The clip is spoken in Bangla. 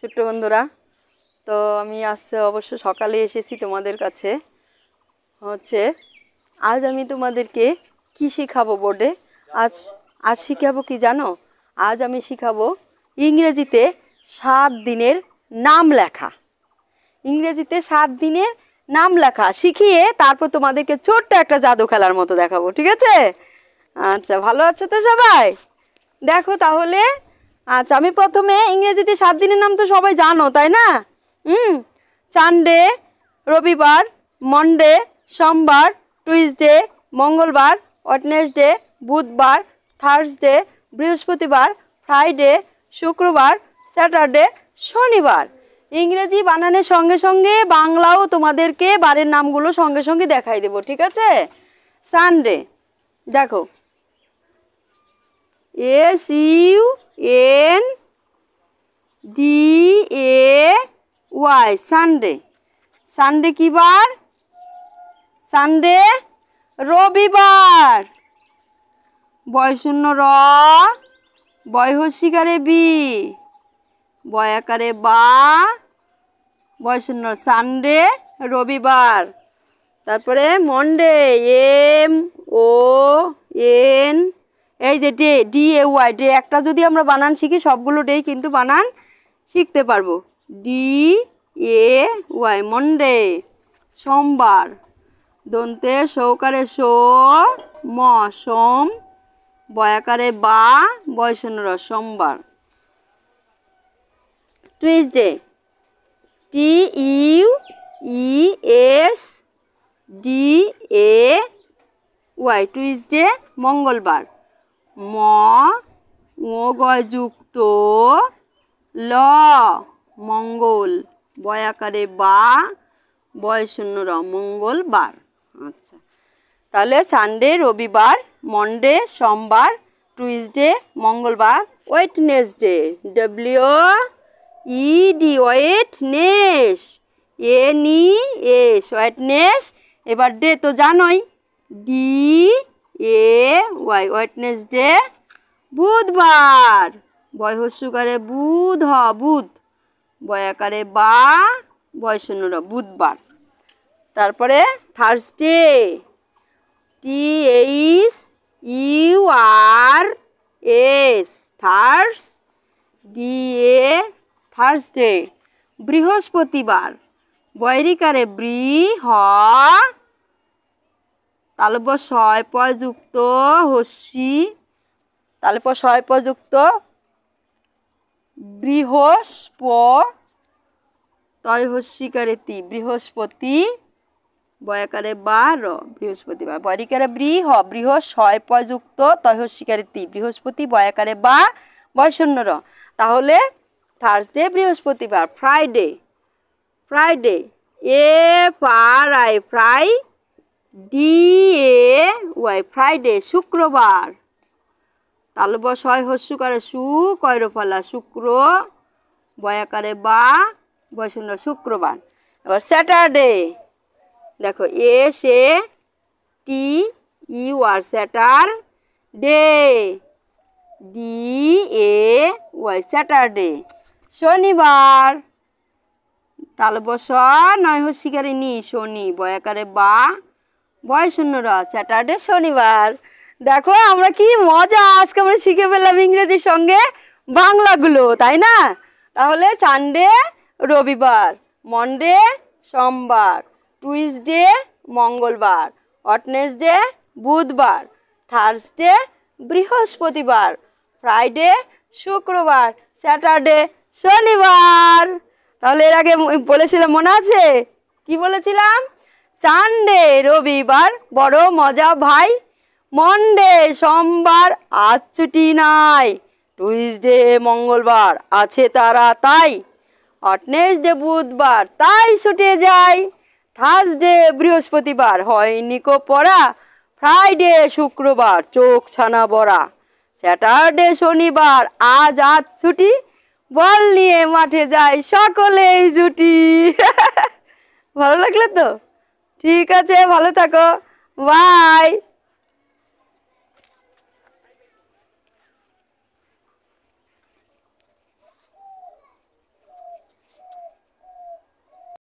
ছোট্ট বন্ধুরা, তো আমি অবশ্য সকালে এসেছি তোমাদের কাছে। আজ আমি তোমাদেরকে কি শেখাবো বোর্ডে। আজ আজ শিখাবো কি জানো? আজ আমি শিখাবো ইংরেজিতে 7 দিনের নাম লেখা। ইংরেজিতে 7 দিনের নাম লেখা শিখিয়ে তারপর তোমাদেরকে ছোট্ট একটা জাদু খেলার মতো দেখাবো, ঠিক আছে? আচ্ছা, ভালো আছো তো সবাই? দেখো তাহলে। আচ্ছা, আমি প্রথমে ইংরেজিতে 7 দিনের নাম তো সবাই জানো, তাই না? সানডে রবিবার, মন্ডে সোমবার, টুইসডে মঙ্গলবার, ওয়েডনেসডে বুধবার, থার্সডে বৃহস্পতিবার, ফ্রাইডে শুক্রবার, স্যাটারডে শনিবার। ইংরেজি বানানের সঙ্গে সঙ্গে বাংলাও তোমাদেরকে বারের নামগুলো সঙ্গে সঙ্গে দেখাই দেবো, ঠিক আছে? সানডে দেখো, SUNDAY, সানডে। সানডে কি বার? সানডে রবিবার। বয়শূন্য র, বয় হস্যিকারে বি, বয়াকারে বা, বয়শূন্য সানডে রবিবার। তারপরে মন্ডে MON, এই যে ডে DAY, ডে একটা যদি আমরা বানান শিখি সবগুলো ডেই কিন্তু বানান শিখতে পারবো। DAY Monday. সোমবার, দন্তে সৌকারে সো, ম সোম, বয়াকারে বা, বয়শূন্য র সোমবার। টুইসডে TUESDAY, টুইসডে মঙ্গলবার। মগয় যুক্ত ল, মঙ্গল, বয়াকারে বা, বয়শূন্য র মঙ্গলবার। আচ্ছা, তাহলে সানডে রবিবার, মন্ডে সোমবার, টুইসডে মঙ্গলবার, ওয়েডনেসডে WED, ওয়েডনেস, NES, ওয়েডনেস। এবার ডে তো জানোই, DAY, ওয়েডনেসডে। বুধবার, বয় হস্যকারে বুধ, বুধ, বয়াকারে বা, বয়শূন্য র বুধবার। তারপরে থার্সডে THURS, থার্সডে। বৃহস্পতিবার, বয়রিকারে বৃ, হ, তালব্য ছয় পযুক্ত হস্যি, তালব্য ছয় পযুক্ত বৃহস্প, তয় হস্যিকারে তি, বৃহস্পতি, বয়াকারে বা র, বৃহস্পতিবার। বয়রিকারে বৃ, হ, বৃহস্ ছয় পযুক্ত তয় হস্যিকারে তি, বৃহস্পতি, বয়াকারে বা, বয়শূন্য র। তাহলে থার্সডে বৃহস্পতিবার। ফ্রাইডে FRI, DAY, ফ্রাইডে শুক্রবার। তালব্য ছয় হস্যকারে সু, কয়রফলা শুক্র, বয়াকারে বা, বয়শূন্য শুক্রবার। এবার স্যাটারডে দেখো, SATUR, স্যাটারডে, DAY, স্যাটারডে। শনিবার, তালব্য স, নয় হস্যিকারে নি, শনি, বয়াকারে বা, বয়শূন্য র, স্যাটারডে শনিবার। দেখো আমরা কি মজা আজকে আমরা শিখে ফেললাম ইংরেজির সঙ্গে বাংলাগুলো, তাই না? তাহলে সানডে রবিবার, মন্ডে সোমবার, টুইসডে মঙ্গলবার, ওয়েডনেসডে বুধবার, থার্সডে বৃহস্পতিবার, ফ্রাইডে শুক্রবার, স্যাটারডে শনিবার। তাহলে এর আগে বলেছিলাম, মনে আছে কি বলেছিলাম? সানডে রবিবার বড় মজা ভাই, মন্ডে সোমবার আজ ছুটি নাই, টুইসডে মঙ্গলবার আছে তারা তাই, ওয়েডনেসডে বুধবার তাই ছুটে যায়, থার্সডে বৃহস্পতিবার হয়নি কো পড়া, ফ্রাইডে শুক্রবার চোখ ছানা বড়া, স্যাটারডে শনিবার আজ ছুটি, বল নিয়ে মাঠে যায় সকলেই জুটি। ভালো লাগলো তো? ঠিক আছে, ভালো থাকো, বাই।